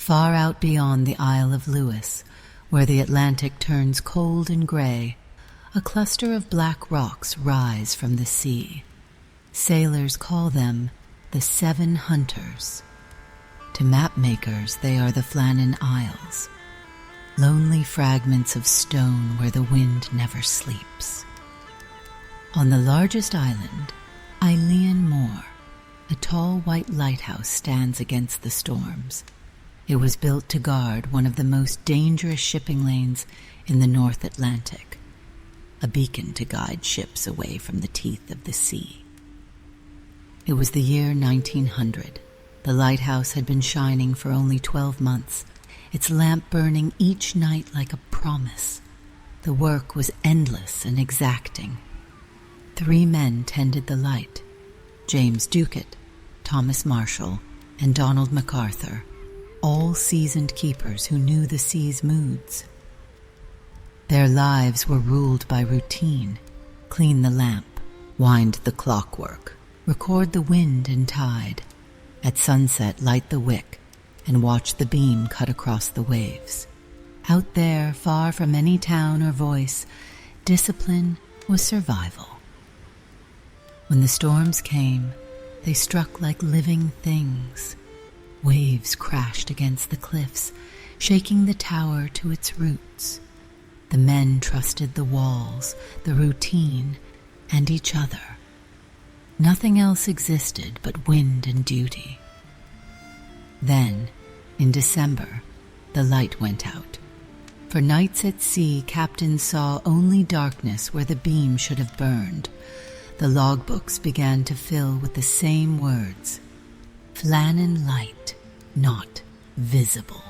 Far out beyond the Isle of Lewis, where the Atlantic turns cold and gray, a cluster of black rocks rise from the sea. Sailors call them the Seven Hunters. To mapmakers, they are the Flannan Isles, lonely fragments of stone where the wind never sleeps. On the largest island, Eilean Mòr, a tall white lighthouse stands against the storms. It was built to guard one of the most dangerous shipping lanes in the North Atlantic, a beacon to guide ships away from the teeth of the sea. It was the year 1900. The lighthouse had been shining for only 12 months, its lamp burning each night like a promise. The work was endless and exacting. 3 men tended the light: James Ducat, Thomas Marshall, and Donald MacArthur, all seasoned keepers who knew the sea's moods. Their lives were ruled by routine: clean the lamp, wind the clockwork, record the wind and tide. At sunset, light the wick and watch the beam cut across the waves. Out there, far from any town or voice, discipline was survival. When the storms came, they struck like living things. Waves crashed against the cliffs, shaking the tower to its roots. The men trusted the walls, the routine, and each other. Nothing else existed but wind and duty. Then, in December, the light went out. For nights at sea, captains saw only darkness where the beam should have burned. The logbooks began to fill with the same words: Flannan light, not visible.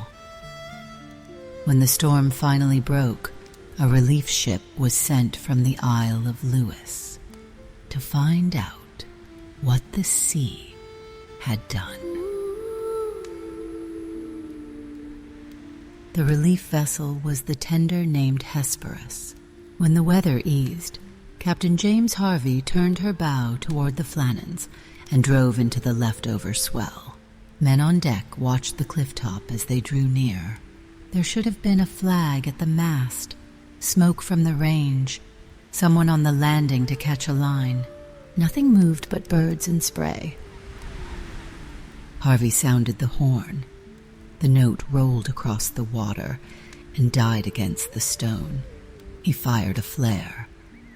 When the storm finally broke, a relief ship was sent from the Isle of Lewis to find out what the sea had done. The relief vessel was the tender named Hesperus. When the weather eased, Captain James Harvey turned her bow toward the Flannans and drove into the leftover swell. Men on deck watched the cliff top as they drew near. There should have been a flag at the mast, smoke from the range, someone on the landing to catch a line. Nothing moved but birds and spray. Harvey sounded the horn. The note rolled across the water and died against the stone. He fired a flare.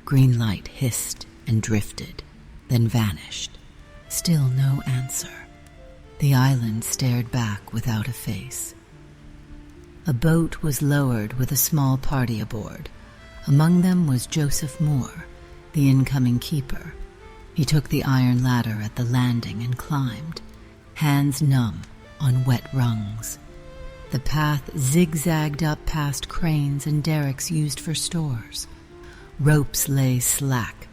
Green light hissed and drifted, then vanished. Still no answer. The island stared back without a face. A boat was lowered with a small party aboard. Among them was Joseph Moore, the incoming keeper. He took the iron ladder at the landing and climbed, hands numb on wet rungs. The path zigzagged up past cranes and derricks used for stores. Ropes lay slack,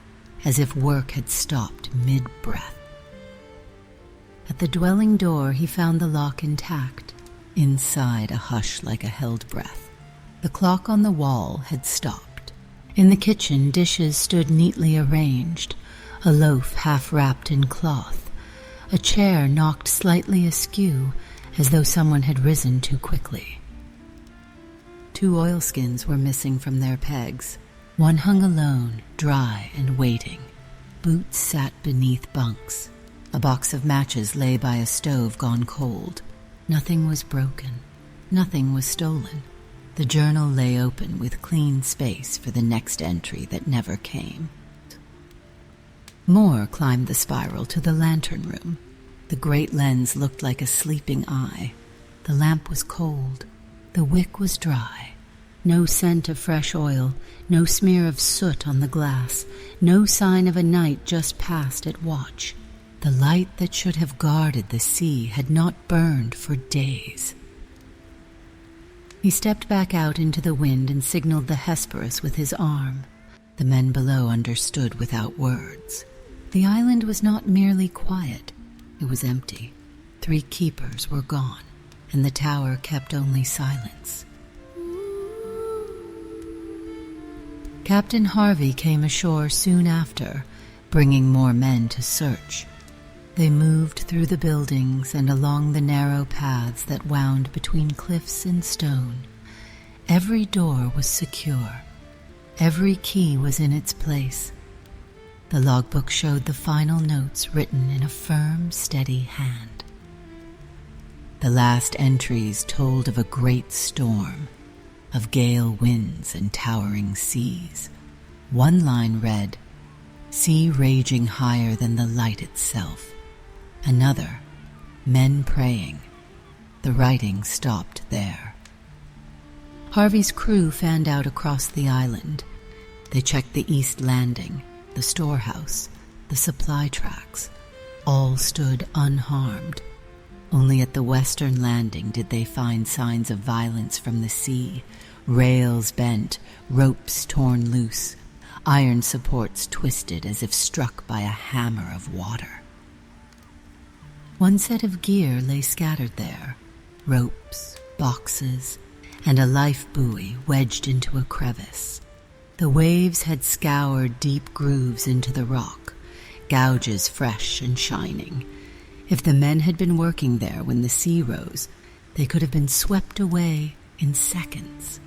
as if work had stopped mid-breath. At the dwelling door, he found the lock intact. Inside, a hush like a held breath. The clock on the wall had stopped. In the kitchen, dishes stood neatly arranged, a loaf half wrapped in cloth. A chair knocked slightly askew, as though someone had risen too quickly. 2 oilskins were missing from their pegs. One hung alone, dry and waiting. Boots sat beneath bunks. A box of matches lay by a stove gone cold. Nothing was broken. Nothing was stolen. The journal lay open with clean space for the next entry that never came. Moore climbed the spiral to the lantern room. The great lens looked like a sleeping eye. The lamp was cold. The wick was dry. No scent of fresh oil, no smear of soot on the glass, no sign of a night just passed at watch. The light that should have guarded the sea had not burned for days. He stepped back out into the wind and signaled the Hesperus with his arm. The men below understood without words. The island was not merely quiet, it was empty. 3 keepers were gone, and the tower kept only silence. Captain Harvey came ashore soon after, bringing more men to search. They moved through the buildings and along the narrow paths that wound between cliffs and stone. Every door was secure. Every key was in its place. The logbook showed the final notes written in a firm, steady hand. The last entries told of a great storm, of gale winds and towering seas. One line read, "Sea raging higher than the light itself." Another, "Men praying." The writing stopped there. Harvey's crew fanned out across the island. They checked the east landing, the storehouse, the supply tracks. All stood unharmed. Only at the western landing did they find signs of violence from the sea, rails bent, ropes torn loose, iron supports twisted as if struck by a hammer of water. One set of gear lay scattered there, ropes, boxes, and a life buoy wedged into a crevice. The waves had scoured deep grooves into the rock, gouges fresh and shining. If the men had been working there when the sea rose, they could have been swept away in seconds.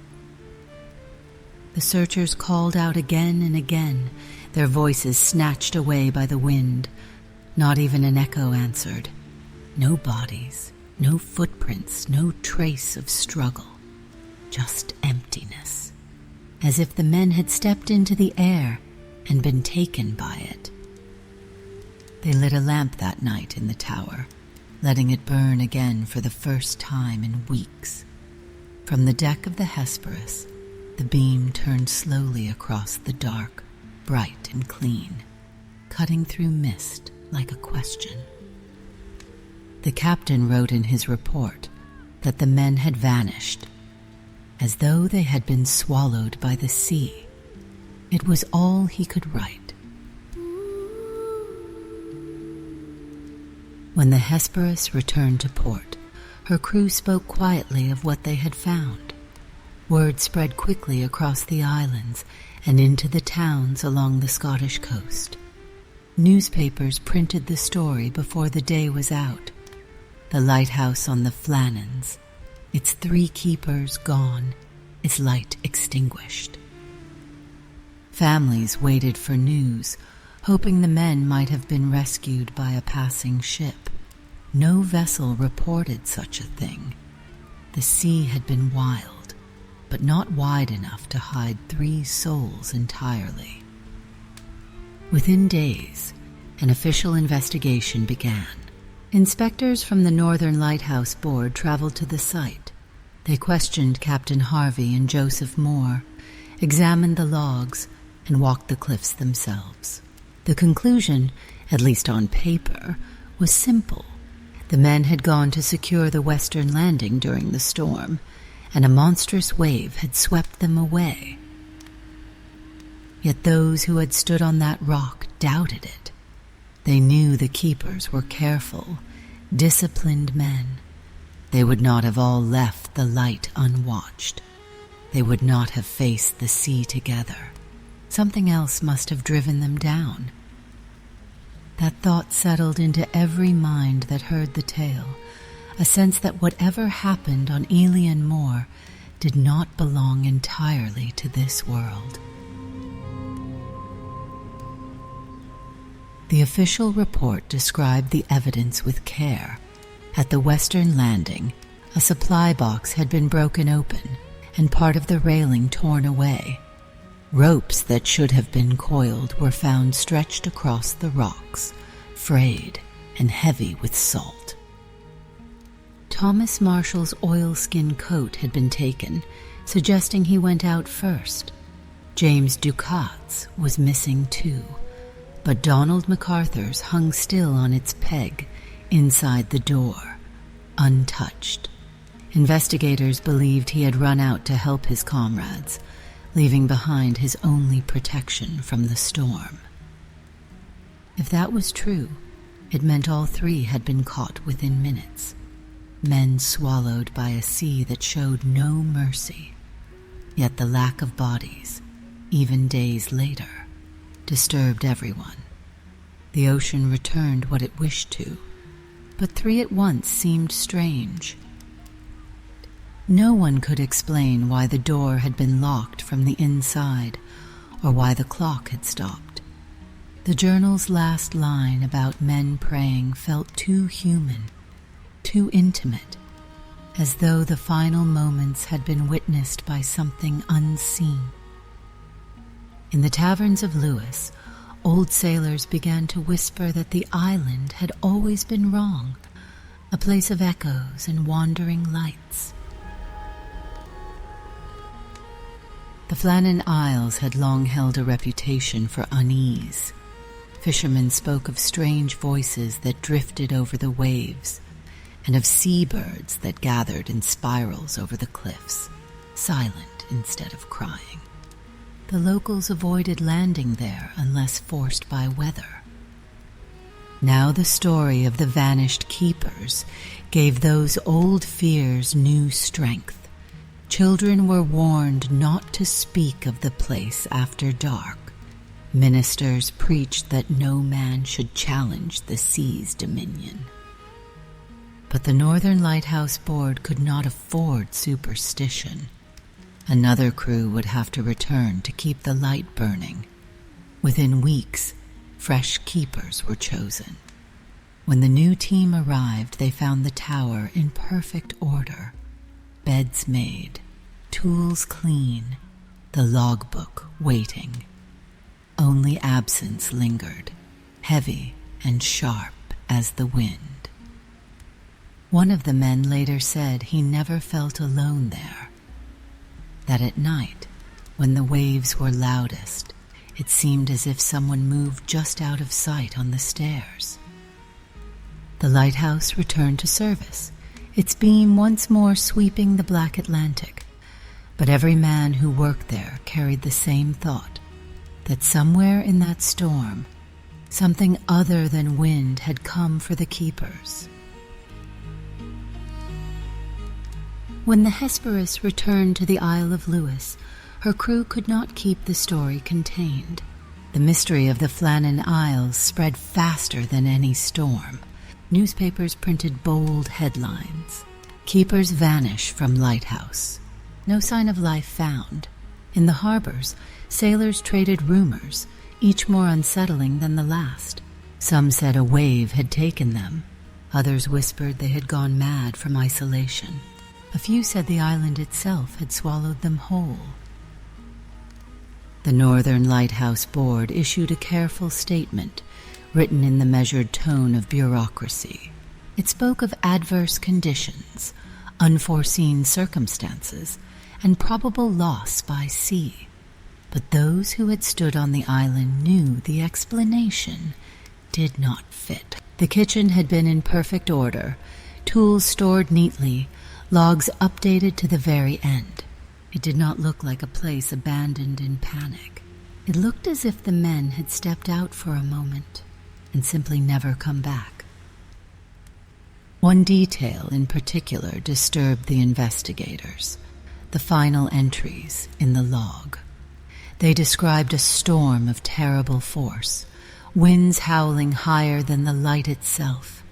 The searchers called out again and again, their voices snatched away by the wind. Not even an echo answered. No bodies, no footprints, no trace of struggle. Just emptiness, as if the men had stepped into the air and been taken by it. They lit a lamp that night in the tower, letting it burn again for the first time in weeks. From the deck of the Hesperus, the beam turned slowly across the dark, bright and clean, cutting through mist like a question. The captain wrote in his report that the men had vanished, as though they had been swallowed by the sea. It was all he could write. When the Hesperus returned to port, her crew spoke quietly of what they had found. Word spread quickly across the islands and into the towns along the Scottish coast. Newspapers printed the story before the day was out. The lighthouse on the Flannans, its 3 keepers gone, its light extinguished. Families waited for news, hoping the men might have been rescued by a passing ship. No vessel reported such a thing. The sea had been wild, but not wide enough to hide 3 souls entirely. Within days, an official investigation began. Inspectors from the Northern Lighthouse Board traveled to the site. They questioned Captain Harvey and Joseph Mòr, examined the logs, and walked the cliffs themselves. The conclusion, at least on paper, was simple. The men had gone to secure the western landing during the storm, and a monstrous wave had swept them away. Yet those who had stood on that rock doubted it. They knew the keepers were careful, disciplined men. They would not have all left the light unwatched. They would not have faced the sea together. Something else must have driven them down. That thought settled into every mind that heard the tale, a sense that whatever happened on Eilean Mòr did not belong entirely to this world. The official report described the evidence with care. At the western landing, a supply box had been broken open and part of the railing torn away. Ropes that should have been coiled were found stretched across the rocks, frayed and heavy with salt. Thomas Marshall's oilskin coat had been taken, suggesting he went out first. James Ducat's was missing too, but Donald MacArthur's hung still on its peg inside the door, untouched. Investigators believed he had run out to help his comrades, leaving behind his only protection from the storm. If that was true, it meant all 3 had been caught within minutes, men swallowed by a sea that showed no mercy. Yet the lack of bodies, even days later, disturbed everyone. The ocean returned what it wished to, but 3 at once seemed strange. No one could explain why the door had been locked from the inside, or why the clock had stopped. The journal's last line about men praying felt too human, too intimate, as though the final moments had been witnessed by something unseen. In the taverns of Lewis, old sailors began to whisper that the island had always been wrong, a place of echoes and wandering lights. The Flannan Isles had long held a reputation for unease. Fishermen spoke of strange voices that drifted over the waves, and of seabirds that gathered in spirals over the cliffs, silent instead of crying. The locals avoided landing there unless forced by weather. Now the story of the vanished keepers gave those old fears new strength. Children were warned not to speak of the place after dark. Ministers preached that no man should challenge the sea's dominion. But the Northern Lighthouse Board could not afford superstition. Another crew would have to return to keep the light burning. Within weeks, fresh keepers were chosen. When the new team arrived, they found the tower in perfect order. Beds made, tools clean, the logbook waiting. Only absence lingered, heavy and sharp as the wind. One of the men later said he never felt alone there, that at night, when the waves were loudest, it seemed as if someone moved just out of sight on the stairs. The lighthouse returned to service, its beam once more sweeping the black Atlantic, but every man who worked there carried the same thought, that somewhere in that storm, something other than wind had come for the keepers. When the Hesperus returned to the Isle of Lewis, her crew could not keep the story contained. The mystery of the Flannan Isles spread faster than any storm. Newspapers printed bold headlines. Keepers vanish from lighthouse. No sign of life found. In the harbors, sailors traded rumors, each more unsettling than the last. Some said a wave had taken them. Others whispered they had gone mad from isolation. A few said the island itself had swallowed them whole. The Northern Lighthouse Board issued a careful statement, written in the measured tone of bureaucracy. It spoke of adverse conditions, unforeseen circumstances, and probable loss by sea. But those who had stood on the island knew the explanation did not fit. The kitchen had been in perfect order, tools stored neatly, logs updated to the very end. It did not look like a place abandoned in panic. It looked as if the men had stepped out for a moment and simply never come back. One detail in particular disturbed the investigators, the final entries in the log. They described a storm of terrible force, winds howling higher than the light itself.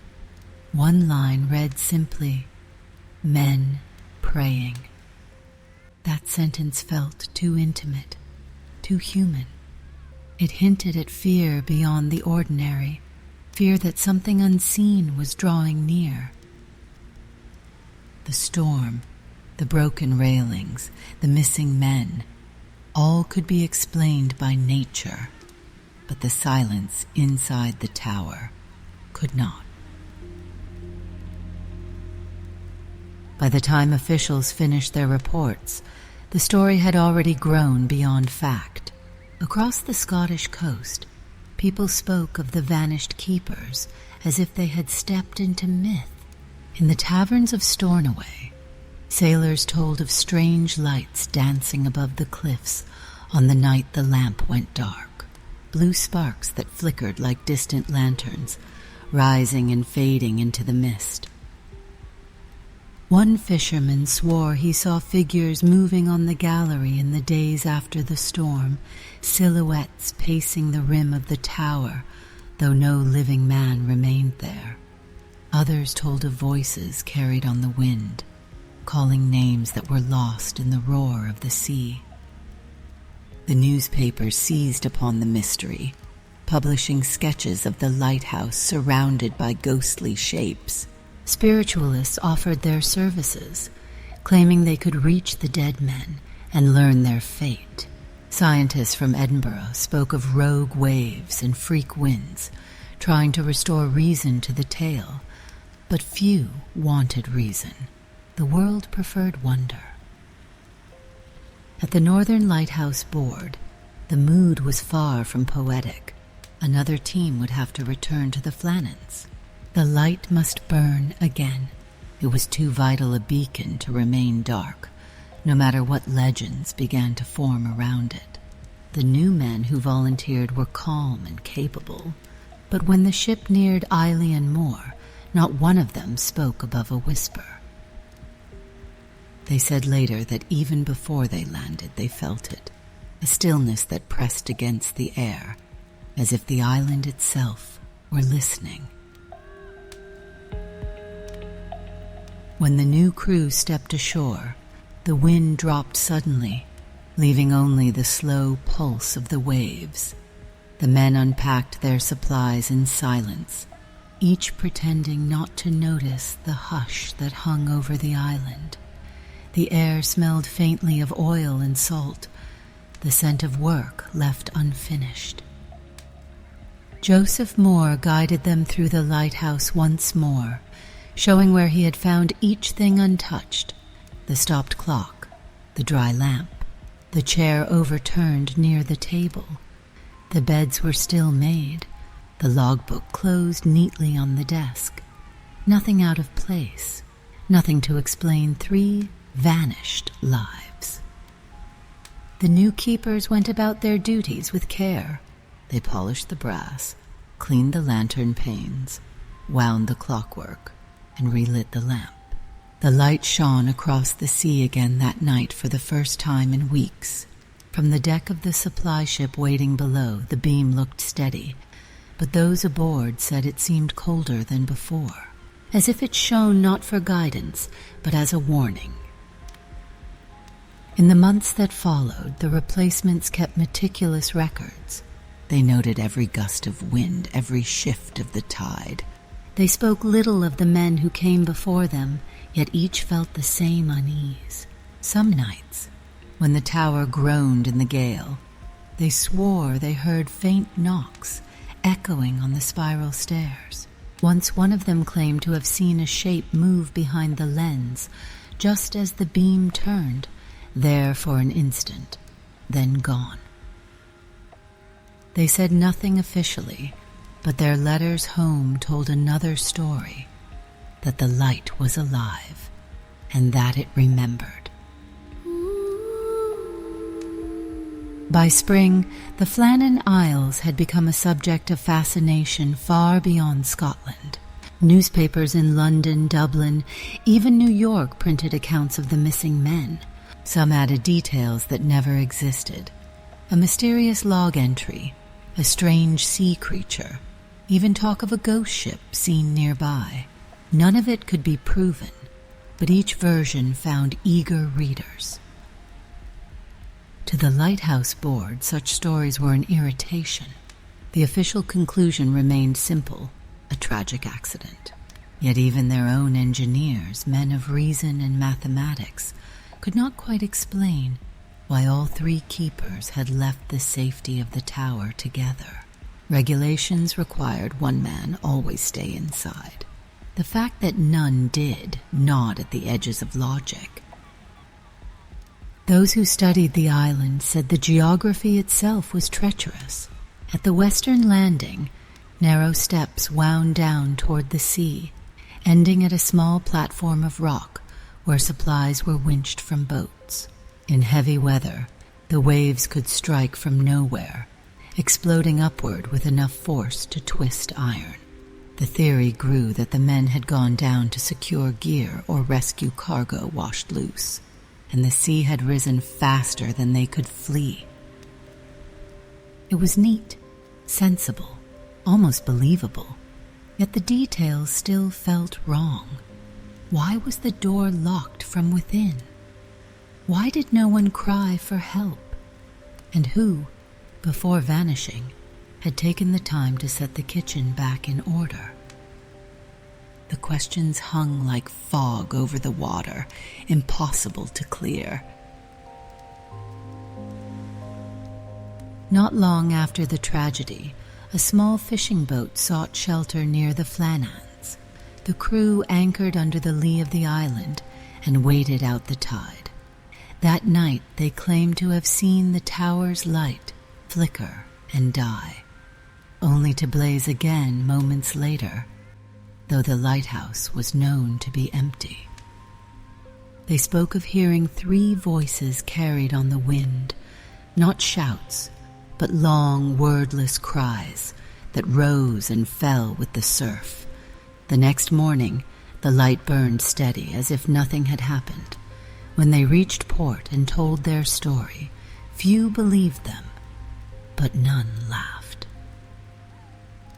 One line read simply, "Men praying." That sentence felt too intimate, too human. It hinted at fear beyond the ordinary, fear that something unseen was drawing near. The storm, the broken railings, the missing men, all could be explained by nature, but the silence inside the tower could not. By the time officials finished their reports, the story had already grown beyond fact. Across the Scottish coast, people spoke of the vanished keepers as if they had stepped into myth. In the taverns of Stornoway, sailors told of strange lights dancing above the cliffs on the night the lamp went dark, blue sparks that flickered like distant lanterns, rising and fading into the mist. One fisherman swore he saw figures moving on the gallery in the days after the storm, silhouettes pacing the rim of the tower, though no living man remained there. Others told of voices carried on the wind, calling names that were lost in the roar of the sea. The newspapers seized upon the mystery, publishing sketches of the lighthouse surrounded by ghostly shapes. Spiritualists offered their services, claiming they could reach the dead men and learn their fate. Scientists from Edinburgh spoke of rogue waves and freak winds, trying to restore reason to the tale, but few wanted reason. The world preferred wonder. At the Northern Lighthouse Board, the mood was far from poetic. Another team would have to return to the Flannans. The light must burn again. It was too vital a beacon to remain dark, no matter what legends began to form around it. The new men who volunteered were calm and capable, but when the ship neared Eilean Mòr, not one of them spoke above a whisper. They said later that even before they landed they felt it, a stillness that pressed against the air, as if the island itself were listening. When the new crew stepped ashore, the wind dropped suddenly, leaving only the slow pulse of the waves. The men unpacked their supplies in silence, each pretending not to notice the hush that hung over the island. The air smelled faintly of oil and salt, the scent of work left unfinished. Joseph Moore guided them through the lighthouse once more, showing where he had found each thing untouched: the stopped clock, the dry lamp, the chair overturned near the table. The beds were still made, the logbook closed neatly on the desk. Nothing out of place, nothing to explain 3 vanished lives. The new keepers went about their duties with care. They polished the brass, cleaned the lantern panes, wound the clockwork, and relit the lamp. The light shone across the sea again that night for the first time in weeks. From the deck of the supply ship waiting below, the beam looked steady, but those aboard said it seemed colder than before, as if it shone not for guidance, but as a warning. In the months that followed, the replacements kept meticulous records. They noted every gust of wind, every shift of the tide. They spoke little of the men who came before them, yet each felt the same unease. Some nights, when the tower groaned in the gale, they swore they heard faint knocks echoing on the spiral stairs. Once one of them claimed to have seen a shape move behind the lens, just as the beam turned, there for an instant, then gone. They said nothing officially, but their letters home told another story, that the light was alive, and that it remembered. By spring, the Flannan Isles had become a subject of fascination far beyond Scotland. Newspapers in London, Dublin, even New York printed accounts of the missing men. Some added details that never existed. A mysterious log entry, a strange sea creature, even talk of a ghost ship seen nearby. None of it could be proven, but each version found eager readers. To the Lighthouse Board, such stories were an irritation. The official conclusion remained simple: a tragic accident. Yet even their own engineers, men of reason and mathematics, could not quite explain why all 3 keepers had left the safety of the tower together. Regulations required one man always stay inside. The fact that none did gnawed at the edges of logic. Those who studied the island said the geography itself was treacherous. At the western landing, narrow steps wound down toward the sea, ending at a small platform of rock where supplies were winched from boats. In heavy weather, the waves could strike from nowhere, exploding upward with enough force to twist iron. The theory grew that the men had gone down to secure gear or rescue cargo washed loose, and the sea had risen faster than they could flee. It was neat, sensible, almost believable, yet the details still felt wrong. Why was the door locked from within? Why did no one cry for help? And who, before vanishing, had taken the time to set the kitchen back in order? The questions hung like fog over the water, impossible to clear. Not long after the tragedy, a small fishing boat sought shelter near the Flannans. The crew anchored under the lee of the island and waited out the tide. That night they claimed to have seen the tower's light flicker and die, only to blaze again moments later, though the lighthouse was known to be empty. They spoke of hearing 3 voices carried on the wind, not shouts, but long, wordless cries that rose and fell with the surf. The next morning, the light burned steady as if nothing had happened. When they reached port and told their story, few believed them, but none laughed.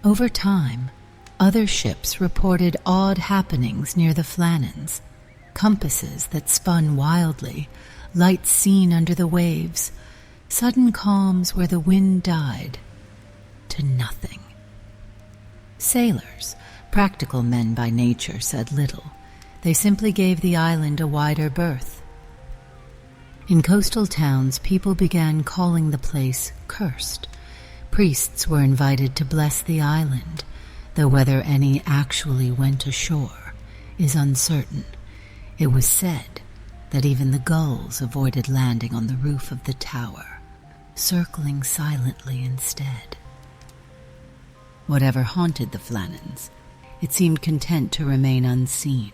Over time, other ships reported odd happenings near the Flannans, compasses that spun wildly, lights seen under the waves, sudden calms where the wind died to nothing. Sailors, practical men by nature, said little. They simply gave the island a wider berth. In coastal towns, people began calling the place cursed. Priests were invited to bless the island, though whether any actually went ashore is uncertain. It was said that even the gulls avoided landing on the roof of the tower, circling silently instead. Whatever haunted the Flannans, it seemed content to remain unseen.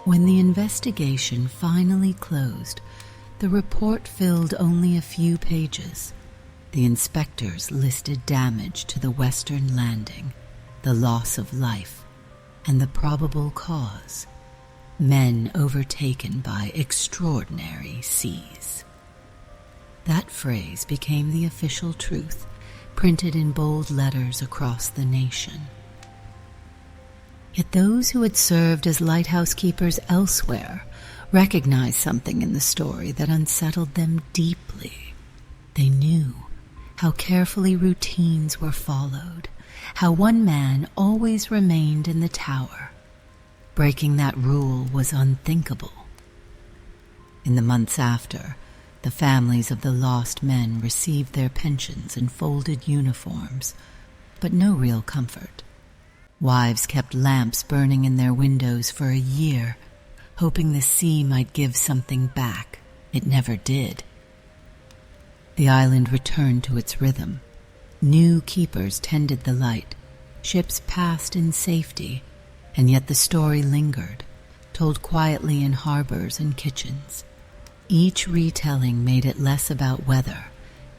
When the investigation finally closed, the report filled only a few pages. The inspectors listed damage to the western landing, the loss of life, and the probable cause: men overtaken by extraordinary seas. That phrase became the official truth, printed in bold letters across the nation. Yet those who had served as lighthouse keepers elsewhere recognized something in the story that unsettled them deeply. They knew how carefully routines were followed, how one man always remained in the tower. Breaking that rule was unthinkable. In the months after, the families of the lost men received their pensions and folded uniforms, but no real comfort. Wives kept lamps burning in their windows for a year, hoping the sea might give something back. It never did. The island returned to its rhythm. New keepers tended the light. Ships passed in safety, and yet the story lingered, told quietly in harbors and kitchens. Each retelling made it less about weather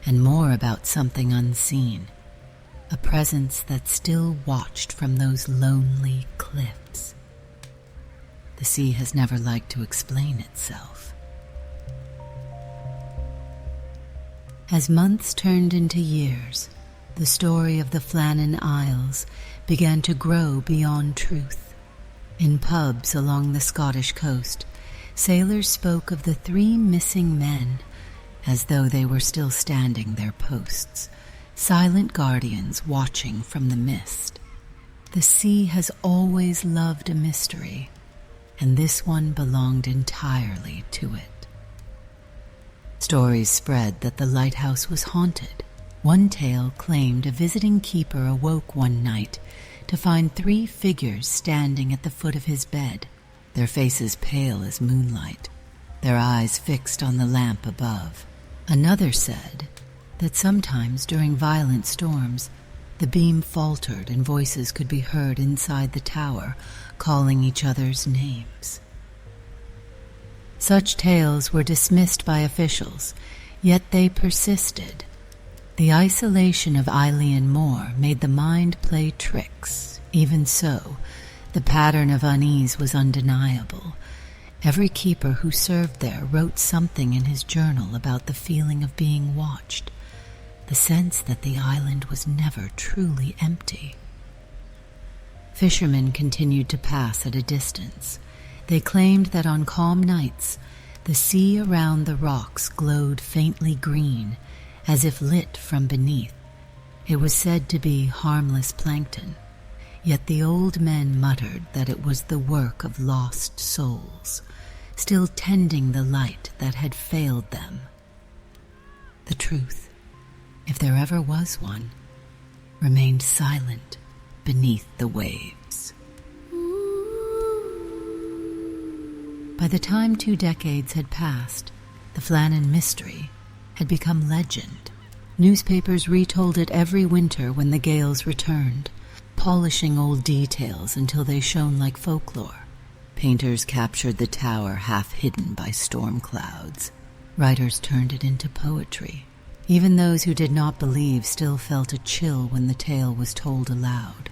and more about something unseen, a presence that still watched from those lonely cliffs. The sea has never liked to explain itself. As months turned into years, the story of the Flannan Isles began to grow beyond truth. In pubs along the Scottish coast, sailors spoke of the 3 missing men as though they were still standing their posts, silent guardians watching from the mist. The sea has always loved a mystery, and this one belonged entirely to it. Stories spread that the lighthouse was haunted. One tale claimed a visiting keeper awoke one night to find 3 figures standing at the foot of his bed, their faces pale as moonlight, their eyes fixed on the lamp above. Another said that sometimes during violent storms, the beam faltered and voices could be heard inside the tower calling each other's names. Such tales were dismissed by officials, yet they persisted. The isolation of Eilean Mòr made the mind play tricks. Even so, the pattern of unease was undeniable. Every keeper who served there wrote something in his journal about the feeling of being watched, the sense that the island was never truly empty. Fishermen continued to pass at a distance. They claimed that on calm nights, the sea around the rocks glowed faintly green, as if lit from beneath. It was said to be harmless plankton, yet the old men muttered that it was the work of lost souls, still tending the light that had failed them. The truth, if there ever was one, remained silent beneath the waves. By the time 2 decades had passed, the Flannan mystery had become legend. Newspapers retold it every winter when the gales returned, polishing old details until they shone like folklore. Painters captured the tower half hidden by storm clouds. Writers turned it into poetry. Even those who did not believe still felt a chill when the tale was told aloud.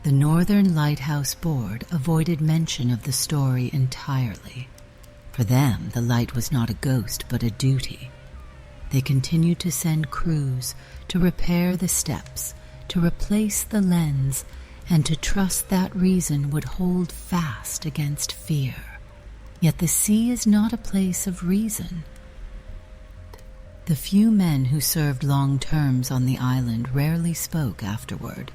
The Northern Lighthouse Board avoided mention of the story entirely. For them, the light was not a ghost but a duty. They continued to send crews to repair the steps, to replace the lens, and to trust that reason would hold fast against fear. Yet the sea is not a place of reason. The few men who served long terms on the island rarely spoke afterward.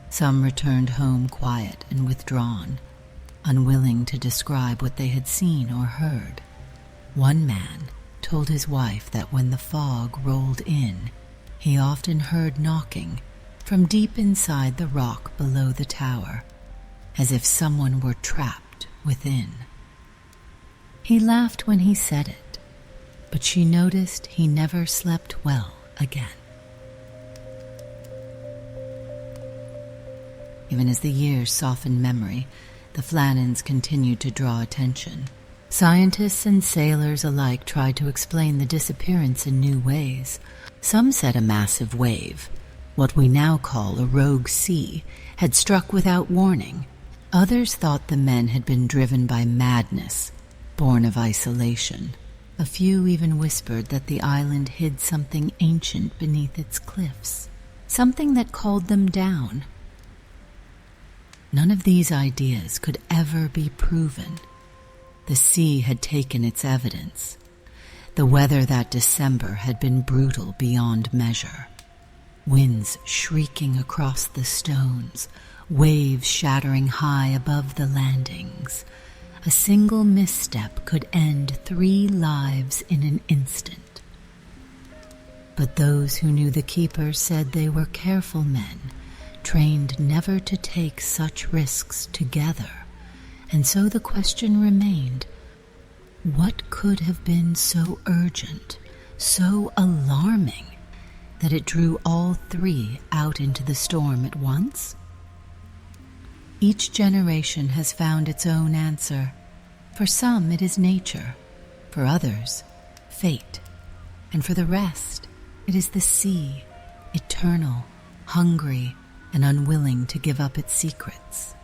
Some returned home quiet and withdrawn, unwilling to describe what they had seen or heard. One man told his wife that when the fog rolled in, he often heard knocking from deep inside the rock below the tower, as if someone were trapped within. He laughed when he said it, but she noticed he never slept well again. Even as the years softened memory, the Flannans continued to draw attention. Scientists and sailors alike tried to explain the disappearance in new ways. Some said a massive wave, what we now call a rogue sea, had struck without warning. Others thought the men had been driven by madness, born of isolation. A few even whispered that the island hid something ancient beneath its cliffs, something that called them down. None of these ideas could ever be proven. The sea had taken its evidence. The weather that December had been brutal beyond measure. Winds shrieking across the stones, waves shattering high above the landings. A single misstep could end 3 lives in an instant. But those who knew the keepers said they were careful men, trained never to take such risks together, and so the question remained, what could have been so urgent, so alarming, that it drew all 3 out into the storm at once? Each generation has found its own answer. For some it is nature, for others, fate, and for the rest it is the sea, eternal, hungry, and unwilling to give up its secrets.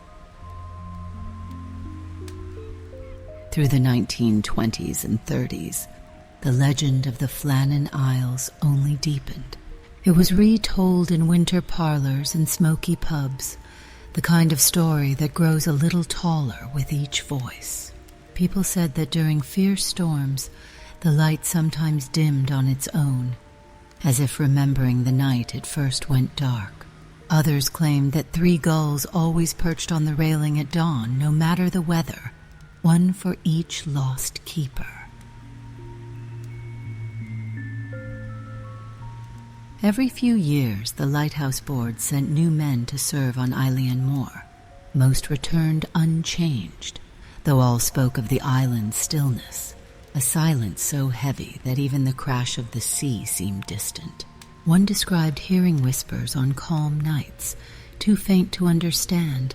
Through the 1920s and 30s, the legend of the Flannan Isles only deepened. It was retold in winter parlors and smoky pubs, the kind of story that grows a little taller with each voice. People said that during fierce storms, the light sometimes dimmed on its own, as if remembering the night it first went dark. Others claimed that 3 gulls always perched on the railing at dawn, no matter the weather, one for each lost keeper. Every few years, the Lighthouse Board sent new men to serve on Eilean Mòr. Most returned unchanged, though all spoke of the island's stillness, a silence so heavy that even the crash of the sea seemed distant. One described hearing whispers on calm nights, too faint to understand,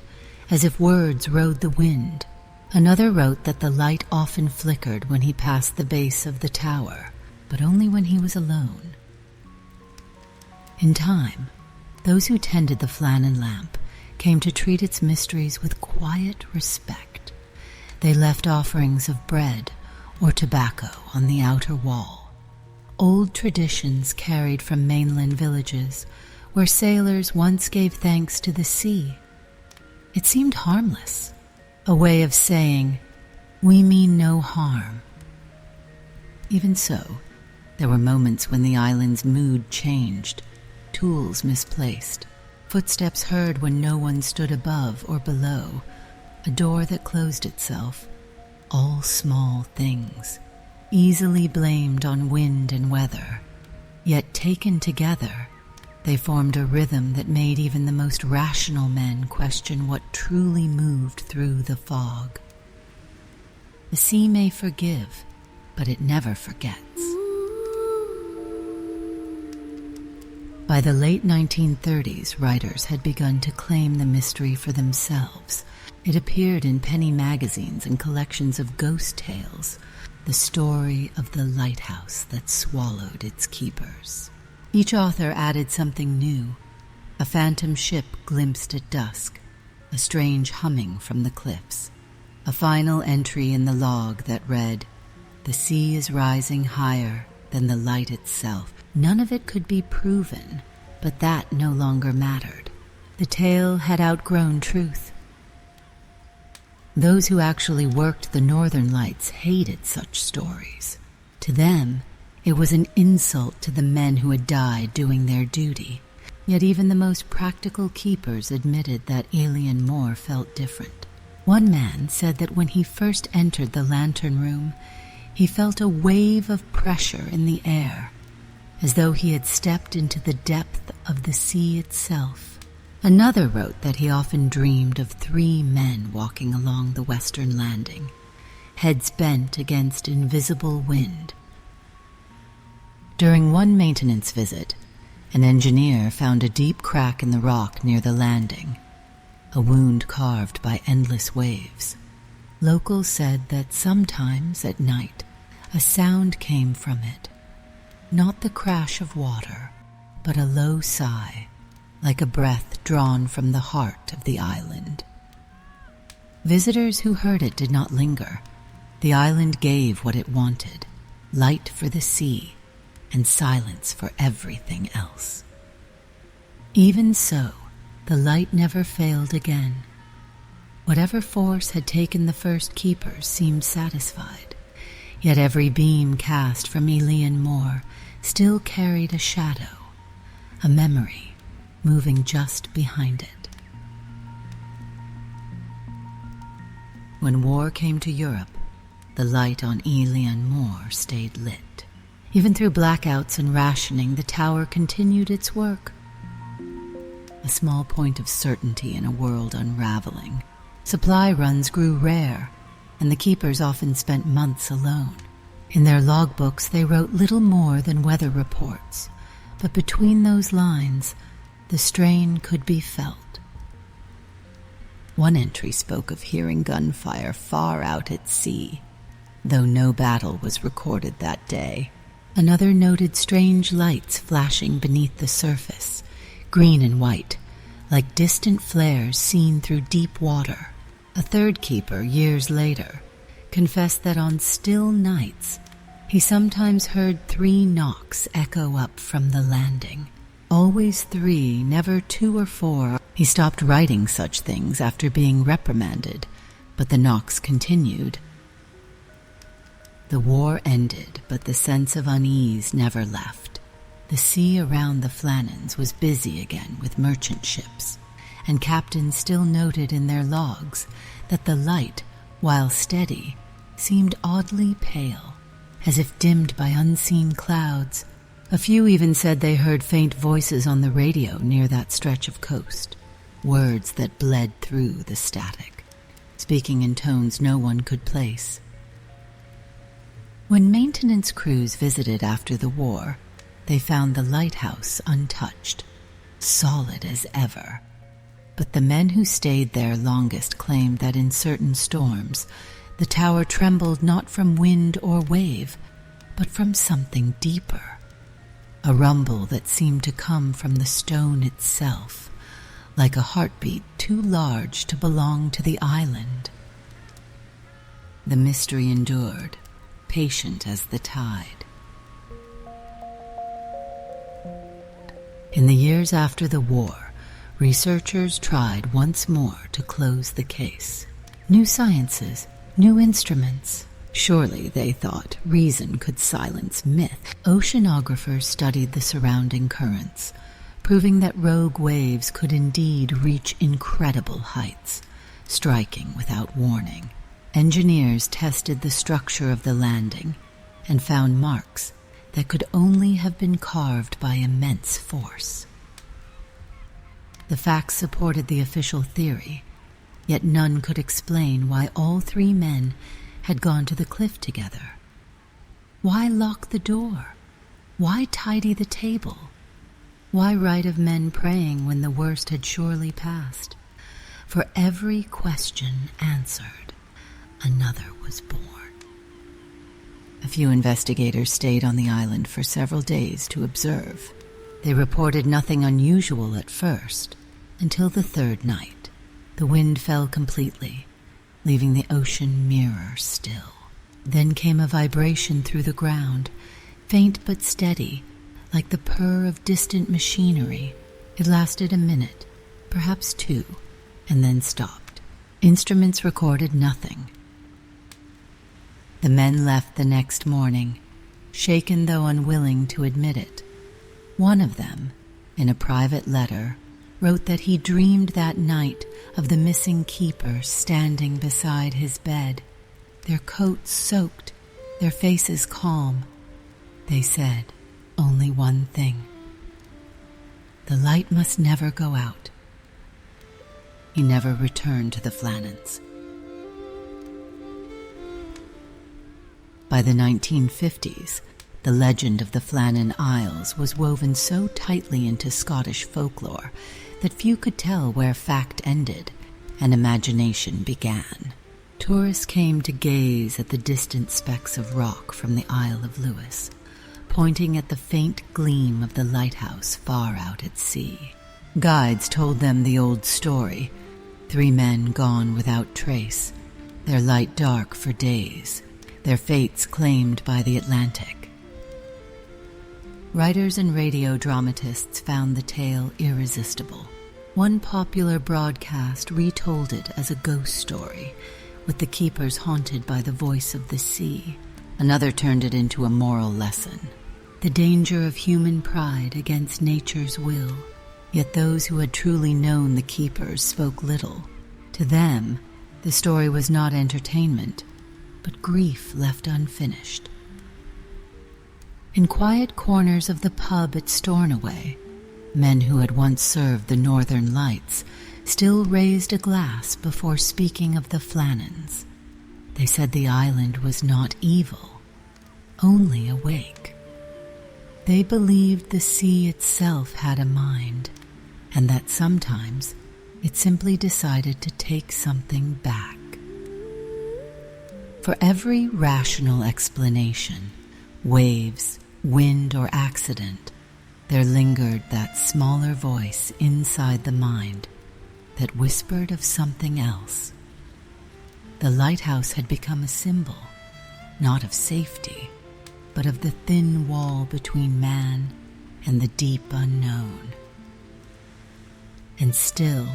as if words rode the wind. Another wrote that the light often flickered when he passed the base of the tower, but only when he was alone. In time, those who tended the Flannan lamp came to treat its mysteries with quiet respect. They left offerings of bread or tobacco on the outer wall. old traditions carried from mainland villages where sailors once gave thanks to the sea. It seemed harmless, a way of saying, "We mean no harm." Even so, there were moments when the island's mood changed, tools misplaced, footsteps heard when no one stood above or below, a door that closed itself, all small things, easily blamed on wind and weather, yet taken together, they formed a rhythm that made even the most rational men question what truly moved through the fog. The sea may forgive, but it never forgets. By the late 1930s, writers had begun to claim the mystery for themselves. It appeared in penny magazines and collections of ghost tales, the story of the lighthouse that swallowed its keepers. Each author added something new: a phantom ship glimpsed at dusk, a strange humming from the cliffs, a final entry in the log that read, "The sea is rising higher than the light itself." None of it could be proven, but that no longer mattered. The tale had outgrown truth. Those who actually worked the northern lights hated such stories. To them, it was an insult to the men who had died doing their duty. Yet even the most practical keepers admitted that Eilean Mòr felt different. One man said that when he first entered the lantern room, he felt a wave of pressure in the air, as though he had stepped into the depth of the sea itself. Another wrote that he often dreamed of 3 men walking along the western landing, heads bent against invisible wind. During one maintenance visit, an engineer found a deep crack in the rock near the landing, a wound carved by endless waves. Locals said that sometimes at night a sound came from it, not the crash of water, but a low sigh, like a breath drawn from the heart of the island. Visitors who heard it did not linger. The island gave what it wanted: light for the sea and silence for everything else. Even so, the light never failed again. Whatever force had taken the first keepers seemed satisfied, yet every beam cast from Eilean Mòr still carried a shadow, a memory moving just behind it. When war came to Europe, the light on Eilean Mòr stayed lit. Even through blackouts and rationing, the tower continued its work. A small point of certainty in a world unraveling. Supply runs grew rare, and the keepers often spent months alone. In their logbooks, they wrote little more than weather reports, but between those lines, the strain could be felt. One entry spoke of hearing gunfire far out at sea, though no battle was recorded that day. Another noted strange lights flashing beneath the surface, green and white, like distant flares seen through deep water. A third keeper, years later, confessed that on still nights, he sometimes heard 3 knocks echo up from the landing. Always 3, never 2 or 4. He stopped writing such things after being reprimanded, but the knocks continued. The war ended, but the sense of unease never left. The sea around the Flannans was busy again with merchant ships, and captains still noted in their logs that the light, while steady, seemed oddly pale, as if dimmed by unseen clouds. A few even said they heard faint voices on the radio near that stretch of coast, words that bled through the static, speaking in tones no one could place. When maintenance crews visited after the war, they found the lighthouse untouched, solid as ever. But the men who stayed there longest claimed that in certain storms, the tower trembled not from wind or wave, but from something deeper. A rumble that seemed to come from the stone itself, like a heartbeat too large to belong to the island. The mystery endured, patient as the tide. In the years after the war, researchers tried once more to close the case. New sciences, new instruments. Surely, they thought, reason could silence myth. Oceanographers studied the surrounding currents, proving that rogue waves could indeed reach incredible heights, striking without warning. Engineers tested the structure of the landing and found marks that could only have been carved by immense force. The facts supported the official theory, yet none could explain why all three men had gone to the cliff together. Why lock the door? Why tidy the table? Why write of men praying when the worst had surely passed? For every question answered, another was born. A few investigators stayed on the island for several days to observe. They reported nothing unusual at first, until the third night. The wind fell completely, leaving the ocean mirror still. Then came a vibration through the ground, faint but steady, like the purr of distant machinery. It lasted a minute, perhaps two, and then stopped. Instruments recorded nothing. The men left the next morning, shaken though unwilling to admit it. One of them, in a private letter, wrote that he dreamed that night of the missing keepers standing beside his bed, their coats soaked, their faces calm. They said only one thing: the light must never go out. He never returned to the Flannans. By the 1950s, the legend of the Flannan Isles was woven so tightly into Scottish folklore that few could tell where fact ended and imagination began. Tourists came to gaze at the distant specks of rock from the Isle of Lewis, pointing at the faint gleam of the lighthouse far out at sea. Guides told them the old story: three men gone without trace, their light dark for days, their fates claimed by the Atlantic. Writers and radio dramatists found the tale irresistible. One popular broadcast retold it as a ghost story, with the keepers haunted by the voice of the sea. Another turned it into a moral lesson: the danger of human pride against nature's will. Yet those who had truly known the keepers spoke little. To them, the story was not entertainment, but grief left unfinished. In quiet corners of the pub at Stornoway, men who had once served the Northern Lights still raised a glass before speaking of the Flannans. They said the island was not evil, only awake. They believed the sea itself had a mind, and that sometimes it simply decided to take something back. For every rational explanation, waves, wind, or accident, there lingered that smaller voice inside the mind that whispered of something else. The lighthouse had become a symbol, not of safety, but of the thin wall between man and the deep unknown. And still,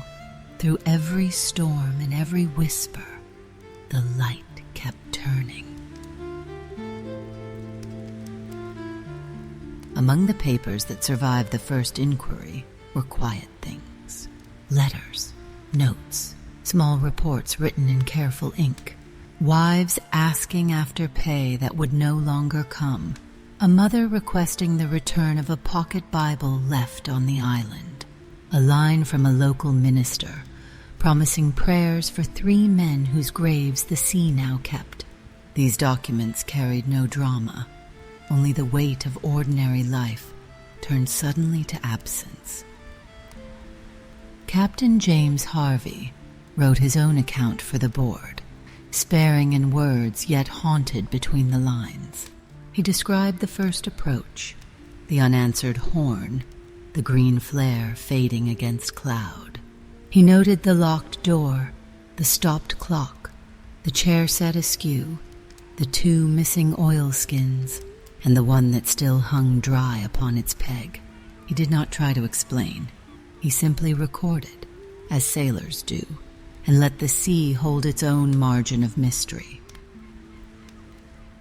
through every storm and every whisper, the light kept turning. Among the papers that survived the first inquiry were quiet things: letters, notes, small reports written in careful ink, wives asking after pay that would no longer come, a mother requesting the return of a pocket Bible left on the island, a line from a local minister promising prayers for three men whose graves the sea now kept. These documents carried no drama, only the weight of ordinary life turned suddenly to absence. Captain James Harvey wrote his own account for the board, sparing in words yet haunted between the lines. He described the first approach, the unanswered horn, the green flare fading against cloud. He noted the locked door, the stopped clock, the chair set askew, the two missing oilskins, and the one that still hung dry upon its peg. He did not try to explain. He simply recorded, as sailors do, and let the sea hold its own margin of mystery.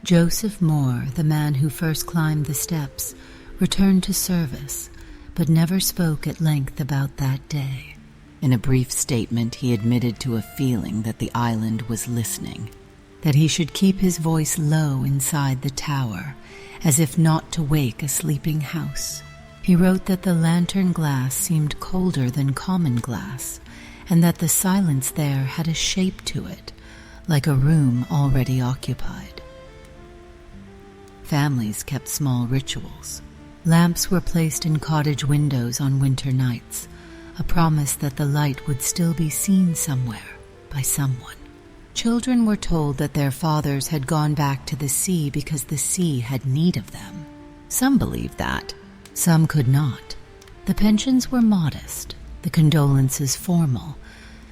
Joseph Mòr, the man who first climbed the steps, returned to service, but never spoke at length about that day. In a brief statement, he admitted to a feeling that the island was listening, that he should keep his voice low inside the tower, as if not to wake a sleeping house. He wrote that the lantern glass seemed colder than common glass, and that the silence there had a shape to it, like a room already occupied. Families kept small rituals. Lamps were placed in cottage windows on winter nights, a promise that the light would still be seen somewhere by someone. Children were told that their fathers had gone back to the sea because the sea had need of them. Some believed that, some could not. The pensions were modest, the condolences formal,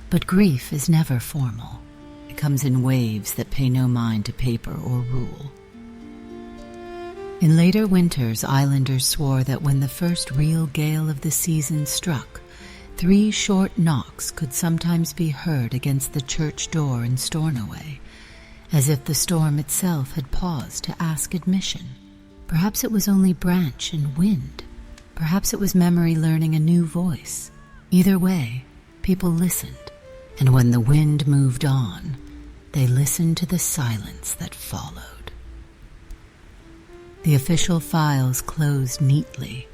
but grief is never formal. It comes in waves that pay no mind to paper or rule. In later winters, islanders swore that when the first real gale of the season struck, 3 short knocks could sometimes be heard against the church door in Stornoway, as if the storm itself had paused to ask admission. Perhaps it was only branch and wind. Perhaps it was memory learning a new voice. Either way, people listened, and when the wind moved on, they listened to the silence that followed. The official files closed neatly.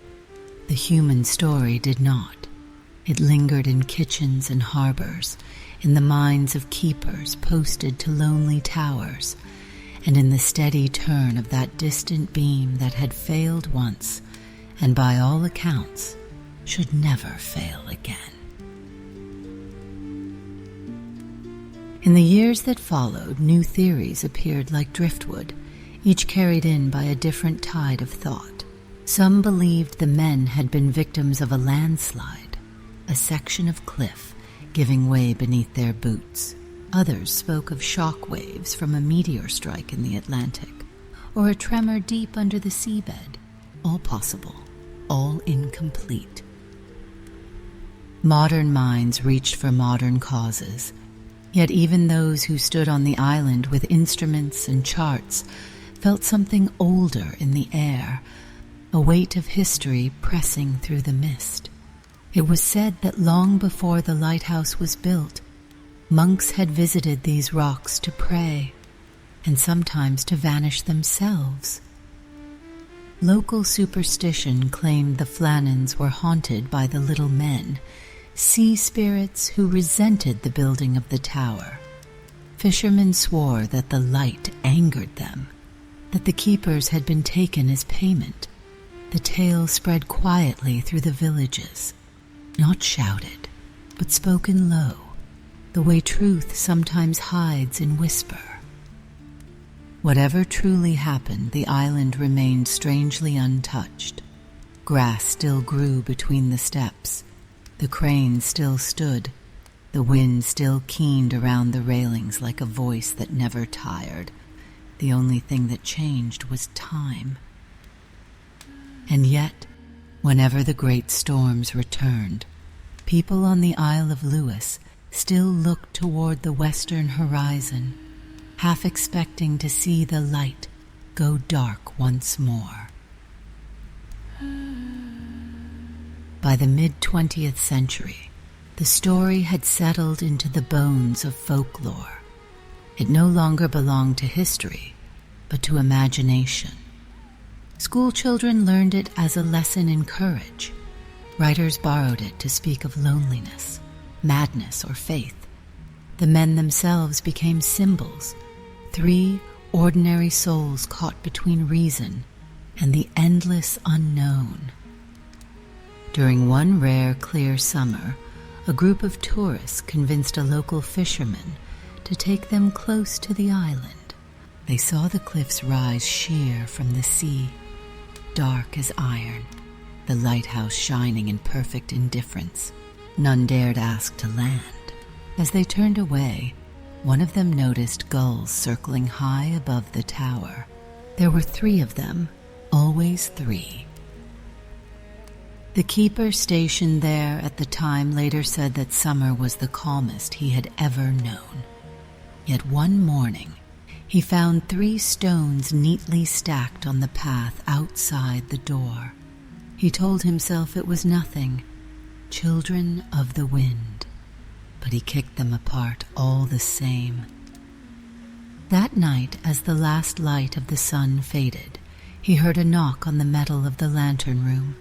The human story did not. It lingered in kitchens and harbors, in the minds of keepers posted to lonely towers, and in the steady turn of that distant beam that had failed once, and by all accounts, should never fail again. In the years that followed, new theories appeared like driftwood, each carried in by a different tide of thought. Some believed the men had been victims of a landslide, a section of cliff giving way beneath their boots. Others spoke of shock waves from a meteor strike in the Atlantic, or a tremor deep under the seabed. All possible, all incomplete. Modern minds reached for modern causes, yet even those who stood on the island with instruments and charts felt something older in the air, a weight of history pressing through the mist. It was said that long before the lighthouse was built, monks had visited these rocks to pray, and sometimes to vanish themselves. Local superstition claimed the Flannans were haunted by the little men, sea spirits who resented the building of the tower. Fishermen swore that the light angered them, that the keepers had been taken as payment. The tale spread quietly through the villages, not shouted, but spoken low, the way truth sometimes hides in whisper. Whatever truly happened, the island remained strangely untouched. Grass still grew between the steps, the cranes still stood, the wind still keened around the railings like a voice that never tired. The only thing that changed was time. And yet, whenever the great storms returned, people on the Isle of Lewis still looked toward the western horizon, half expecting to see the light go dark once more. By the mid-20th century, the story had settled into the bones of folklore. It no longer belonged to history, but to imagination. School children learned it as a lesson in courage. Writers borrowed it to speak of loneliness, madness, or faith. The men themselves became symbols, 3 ordinary souls caught between reason and the endless unknown. During one rare, clear summer, a group of tourists convinced a local fisherman to take them close to the island. They saw the cliffs rise sheer from the sea, dark as iron, the lighthouse shining in perfect indifference. None dared ask to land. As they turned away, one of them noticed gulls circling high above the tower. There were 3 of them, always 3. The keeper stationed there at the time later said that summer was the calmest he had ever known. Yet one morning, he found 3 stones neatly stacked on the path outside the door. He told himself it was nothing, children of the wind, but he kicked them apart all the same. That night, as the last light of the sun faded, he heard a knock on the metal of the lantern room.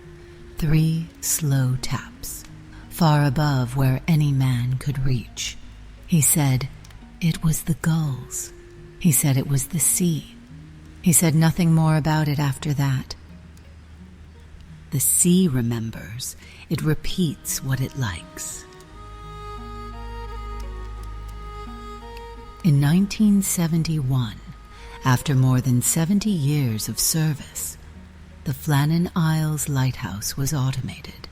3 slow taps, far above where any man could reach. He said it was the gulls. He said it was the sea. He said nothing more about it after that. The sea remembers. It repeats what it likes. In 1971, after more than 70 years of service, the Flannan Isles Lighthouse was automated.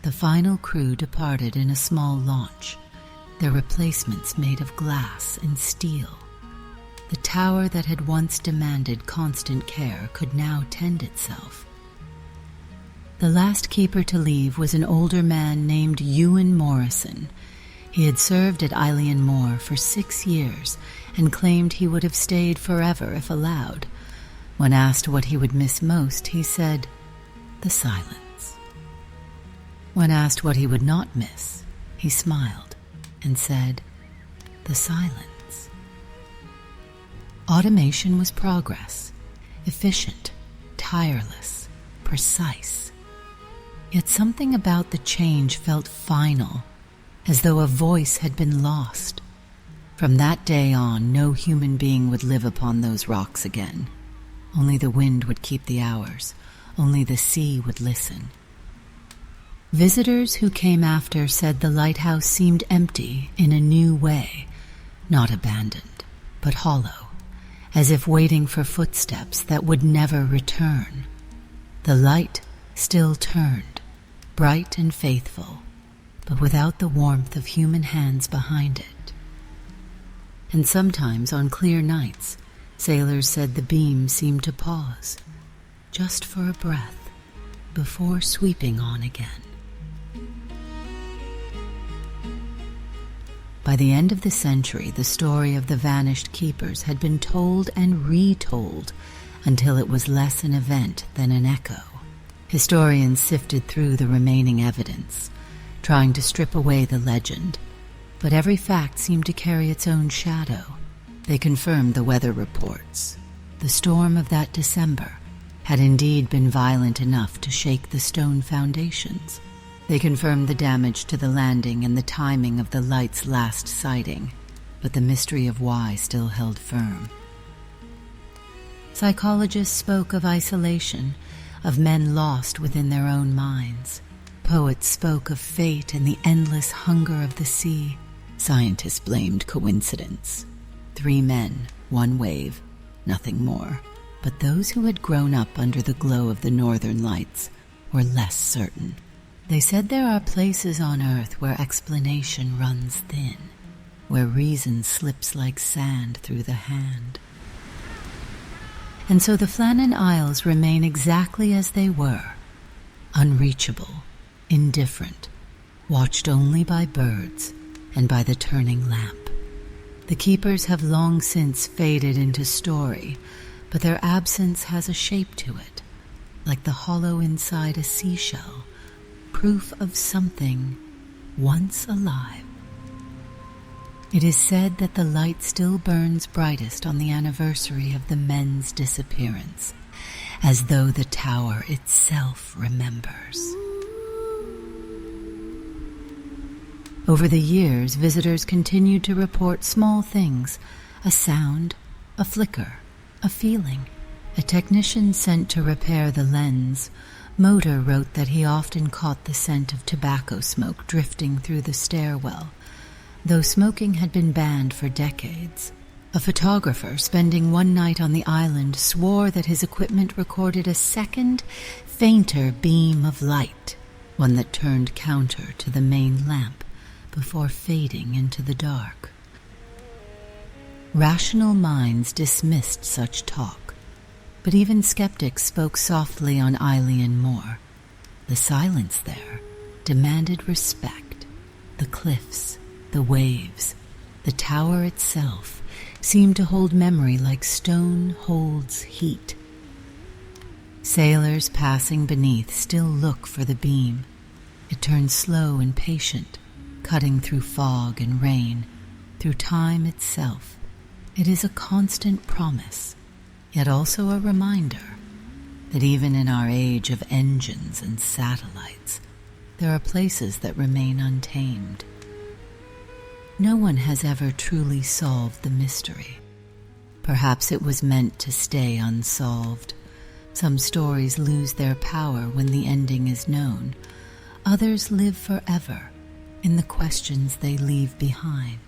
The final crew departed in a small launch, their replacements made of glass and steel. The tower that had once demanded constant care could now tend itself. The last keeper to leave was an older man named Eilean Mòr. He had served at Eilean Mòr for 6 years and claimed he would have stayed forever if allowed. When asked what he would miss most, he said, the silence. When asked what he would not miss, he smiled and said, the silence. Automation was progress, efficient, tireless, precise. Yet something about the change felt final, as though a voice had been lost. From that day on, no human being would live upon those rocks again. Only the wind would keep the hours. Only the sea would listen. Visitors who came after said the lighthouse seemed empty in a new way, not abandoned, but hollow, as if waiting for footsteps that would never return. The light still turned, bright and faithful, but without the warmth of human hands behind it. And sometimes on clear nights, sailors said the beam seemed to pause, just for a breath, before sweeping on again. By the end of the century, the story of the vanished keepers had been told and retold until it was less an event than an echo. Historians sifted through the remaining evidence, trying to strip away the legend, but every fact seemed to carry its own shadow. They confirmed the weather reports. The storm of that December had indeed been violent enough to shake the stone foundations. They confirmed the damage to the landing and the timing of the light's last sighting, but the mystery of why still held firm. Psychologists spoke of isolation, of men lost within their own minds. Poets spoke of fate and the endless hunger of the sea. Scientists blamed coincidence. 3 men, 1 wave, nothing more. But those who had grown up under the glow of the northern lights were less certain. They said there are places on earth where explanation runs thin, where reason slips like sand through the hand. And so the Flannan Isles remain exactly as they were, unreachable, indifferent, watched only by birds and by the turning lamp. The keepers have long since faded into story, but their absence has a shape to it, like the hollow inside a seashell, proof of something once alive. It is said that the light still burns brightest on the anniversary of the men's disappearance, as though the tower itself remembers. Over the years, visitors continued to report small things, a sound, a flicker, a feeling. A technician sent to repair the lens, Motor, wrote that he often caught the scent of tobacco smoke drifting through the stairwell, though smoking had been banned for decades. A photographer spending one night on the island swore that his equipment recorded a second, fainter beam of light, one that turned counter to the main lamp before fading into the dark. Rational minds dismissed such talk, but even skeptics spoke softly on Eilean Mòr. The silence there demanded respect. The cliffs, the waves, the tower itself seemed to hold memory like stone holds heat. Sailors passing beneath still look for the beam. It turns slow and patient, cutting through fog and rain, through time itself. It is a constant promise, yet also a reminder that even in our age of engines and satellites, there are places that remain untamed. No one has ever truly solved the mystery. Perhaps it was meant to stay unsolved. Some stories lose their power when the ending is known. Others live forever in the questions they leave behind.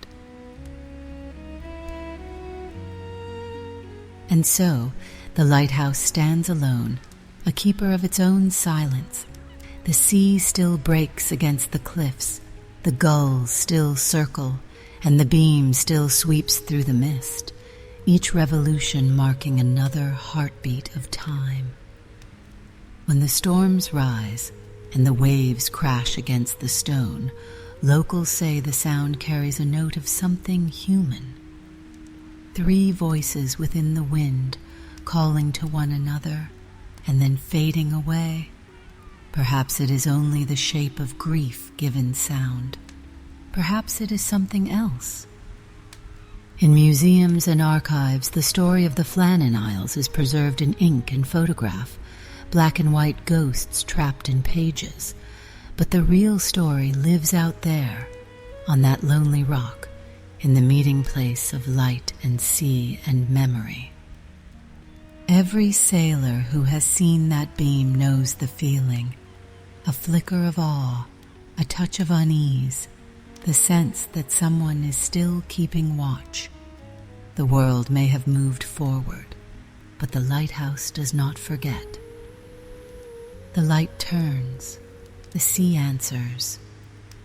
And so, the lighthouse stands alone, a keeper of its own silence. The sea still breaks against the cliffs, the gulls still circle, and the beam still sweeps through the mist, each revolution marking another heartbeat of time. When the storms rise and the waves crash against the stone, locals say the sound carries a note of something human. 3 voices within the wind, calling to one another, and then fading away. Perhaps it is only the shape of grief given sound. Perhaps it is something else. In museums and archives, the story of the Flannan Isles is preserved in ink and photograph, black and white ghosts trapped in pages. But the real story lives out there, on that lonely rock, in the meeting place of light and sea and memory. Every sailor who has seen that beam knows the feeling, a flicker of awe, a touch of unease, the sense that someone is still keeping watch. The world may have moved forward, but the lighthouse does not forget. The light turns, the sea answers,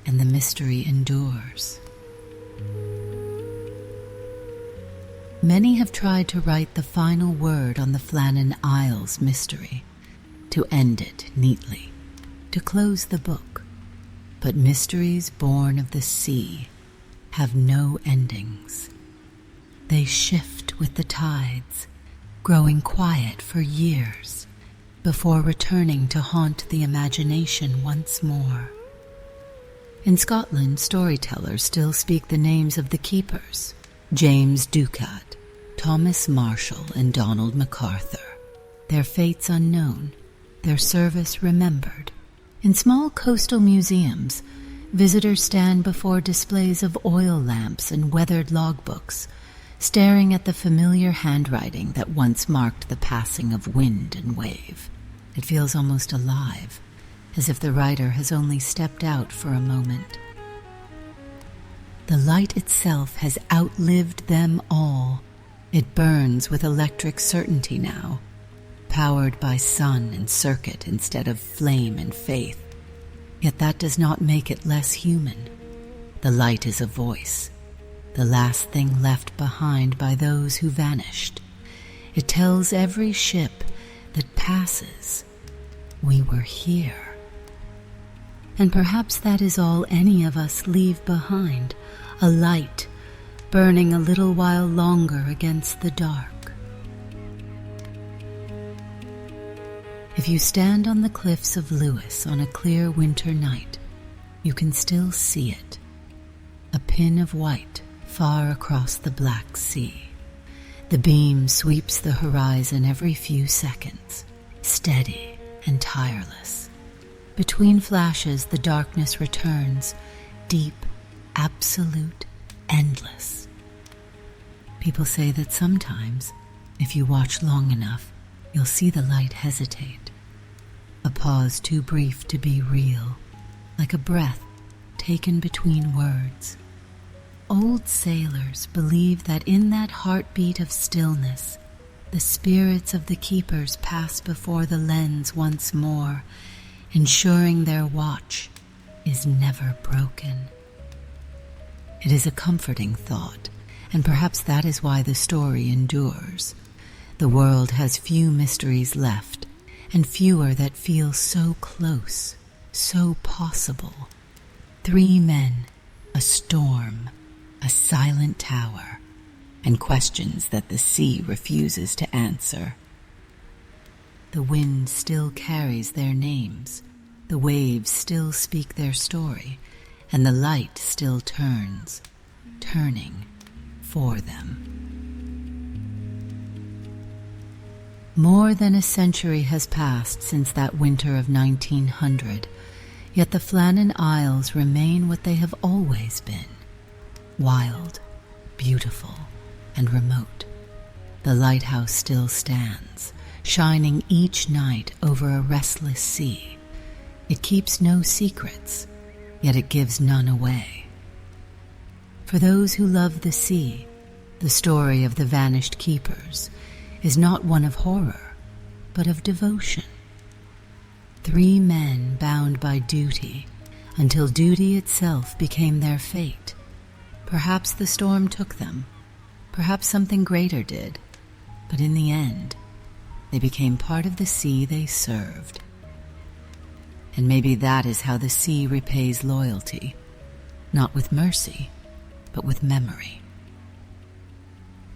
and the mystery endures. Many have tried to write the final word on the Flannan Isles mystery, to end it neatly, to close the book. But mysteries born of the sea have no endings. They shift with the tides, growing quiet for years, before returning to haunt the imagination once more. In Scotland, storytellers still speak the names of the keepers: James Ducat, Thomas Marshall, and Donald MacArthur. Their fates unknown, their service remembered. In small coastal museums, visitors stand before displays of oil lamps and weathered logbooks, staring at the familiar handwriting that once marked the passing of wind and wave. It feels almost alive, as if the writer has only stepped out for a moment. The light itself has outlived them all. It burns with electric certainty now, powered by sun and circuit instead of flame and faith. Yet that does not make it less human. The light is a voice, the last thing left behind by those who vanished. It tells every ship that passes, we were here. And perhaps that is all any of us leave behind, a light burning a little while longer against the dark. If you stand on the cliffs of Lewis on a clear winter night, you can still see it, a pin of white far across the Black Sea. The beam sweeps the horizon every few seconds, steady and tireless. Between flashes, the darkness returns, deep, absolute, endless. People say that sometimes, if you watch long enough, you'll see the light hesitate. A pause too brief to be real, like a breath taken between words. Old sailors believe that in that heartbeat of stillness, the spirits of the keepers pass before the lens once more, ensuring their watch is never broken. It is a comforting thought, and perhaps that is why the story endures. The world has few mysteries left, and fewer that feel so close, so possible. 3 men, a storm, a silent tower, and questions that the sea refuses to answer. The wind still carries their names, the waves still speak their story, and the light still turns, turning for them. More than a century has passed since that winter of 1900, yet the Flannan Isles remain what they have always been: wild, beautiful, and remote. The lighthouse still stands, shining each night over a restless sea. It keeps no secrets, yet it gives none away. For those who love the sea, the story of the vanished keepers is not one of horror, but of devotion. 3 men bound by duty until duty itself became their fate. Perhaps the storm took them, perhaps something greater did, but in the end, they became part of the sea they served. And maybe that is how the sea repays loyalty, not with mercy, but with memory.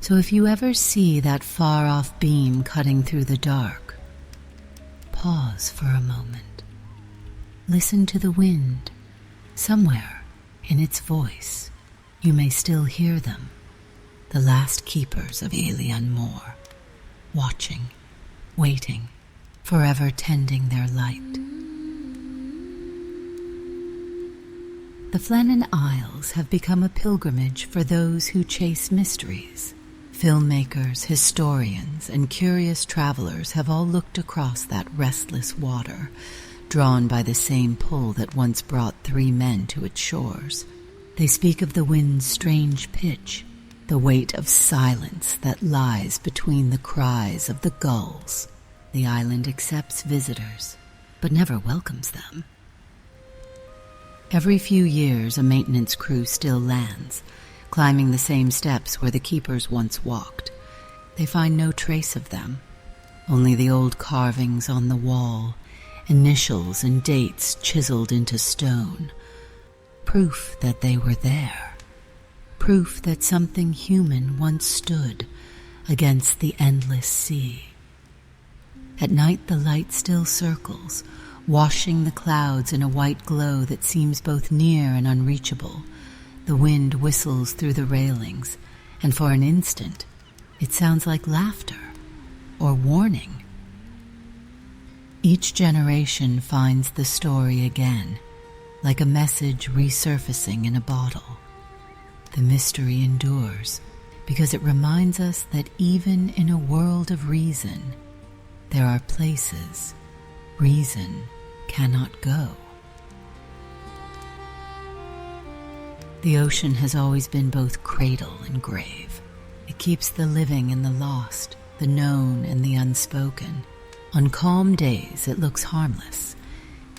So if you ever see that far-off beam cutting through the dark, pause for a moment. Listen to the wind. Somewhere in its voice, you may still hear them, the last keepers of Eilean Mòr, watching, waiting, forever tending their light. The Flannan Isles have become a pilgrimage for those who chase mysteries. Filmmakers, historians, and curious travelers have all looked across that restless water, drawn by the same pull that once brought 3 men to its shores. They speak of the wind's strange pitch, the weight of silence that lies between the cries of the gulls. The island accepts visitors, but never welcomes them. Every few years, a maintenance crew still lands, climbing the same steps where the keepers once walked. They find no trace of them, only the old carvings on the wall, initials and dates chiseled into stone. Proof that they were there. Proof that something human once stood against the endless sea. At night the light still circles, washing the clouds in a white glow that seems both near and unreachable. The wind whistles through the railings, and for an instant, it sounds like laughter or warning. Each generation finds the story again, like a message resurfacing in a bottle. The mystery endures because it reminds us that even in a world of reason, there are places reason cannot go. The ocean has always been both cradle and grave. It keeps the living and the lost, the known and the unspoken. On calm days it looks harmless,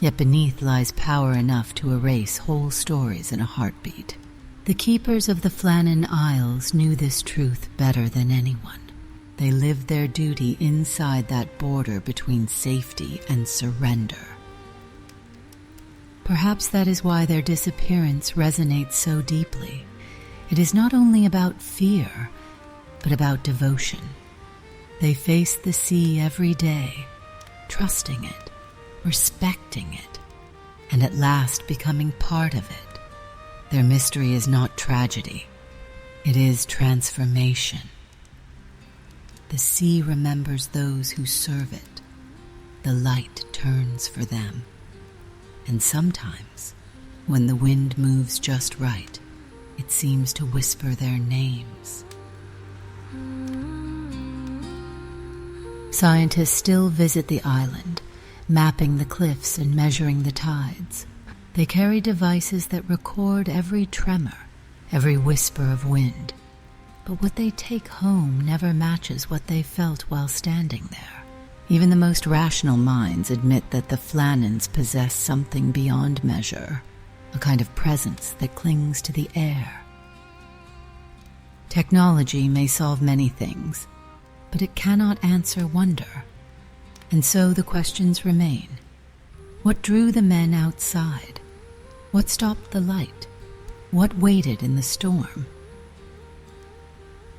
yet beneath lies power enough to erase whole stories in a heartbeat. The keepers of the Flannan Isles knew this truth better than anyone. They lived their duty inside that border between safety and surrender. Perhaps that is why their disappearance resonates so deeply. It is not only about fear, but about devotion. They face the sea every day, trusting it, respecting it, and at last becoming part of it. Their mystery is not tragedy. It is transformation. The sea remembers those who serve it. The light turns for them. And sometimes, when the wind moves just right, it seems to whisper their names. Scientists still visit the island, mapping the cliffs and measuring the tides. They carry devices that record every tremor, every whisper of wind. But what they take home never matches what they felt while standing there. Even the most rational minds admit that the Flannans possess something beyond measure, a kind of presence that clings to the air. Technology may solve many things, but it cannot answer wonder. And so the questions remain. What drew the men outside? What stopped the light? What waited in the storm?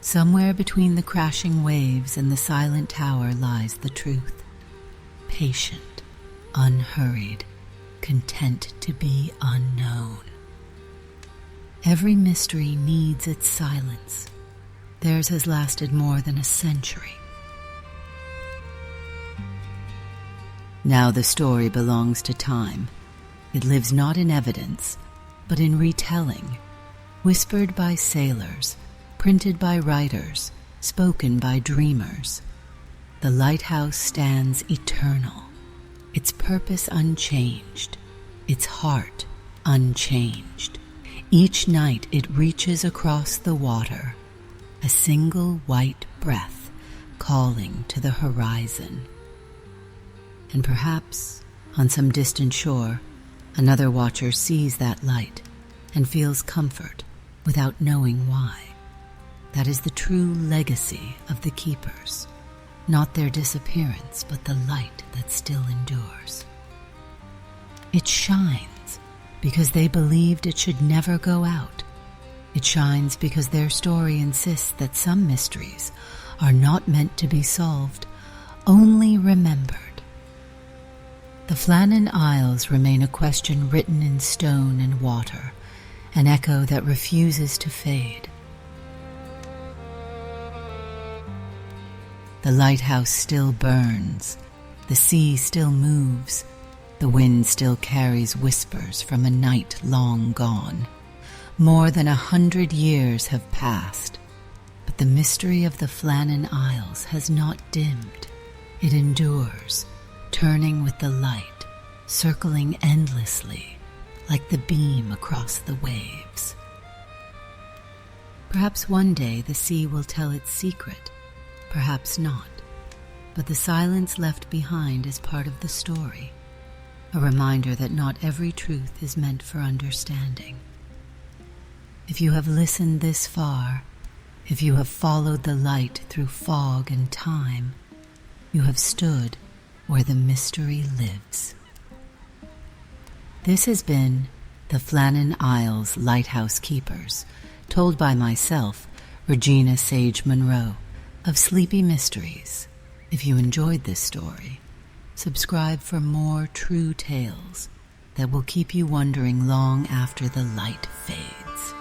Somewhere between the crashing waves and the silent tower lies the truth. Patient, unhurried, content to be unknown. Every mystery needs its silence. Theirs has lasted more than a century. Now the story belongs to time. It lives not in evidence, but in retelling, whispered by sailors, printed by writers, spoken by dreamers. The lighthouse stands eternal, its purpose unchanged, its heart unchanged. Each night it reaches across the water, a single white breath calling to the horizon. And perhaps, on some distant shore, another watcher sees that light and feels comfort without knowing why. That is the true legacy of the keepers, not their disappearance, but the light that still endures. It shines because they believed it should never go out. It shines because their story insists that some mysteries are not meant to be solved, only remembered. The Flannan Isles remain a question written in stone and water, an echo that refuses to fade. The lighthouse still burns, the sea still moves, the wind still carries whispers from a night long gone. More than 100 years have passed, but the mystery of the Flannan Isles has not dimmed. It endures, turning with the light, circling endlessly, like the beam across the waves. Perhaps one day the sea will tell its secret, perhaps not, but the silence left behind is part of the story, a reminder that not every truth is meant for understanding. If you have listened this far, if you have followed the light through fog and time, you have stood where the mystery lives. This has been the Flannan Isles Lighthouse Keepers, told by myself, Regina Sage Monroe, of Sleepy Mysteries. If you enjoyed this story, subscribe for more true tales that will keep you wondering long after the light fades.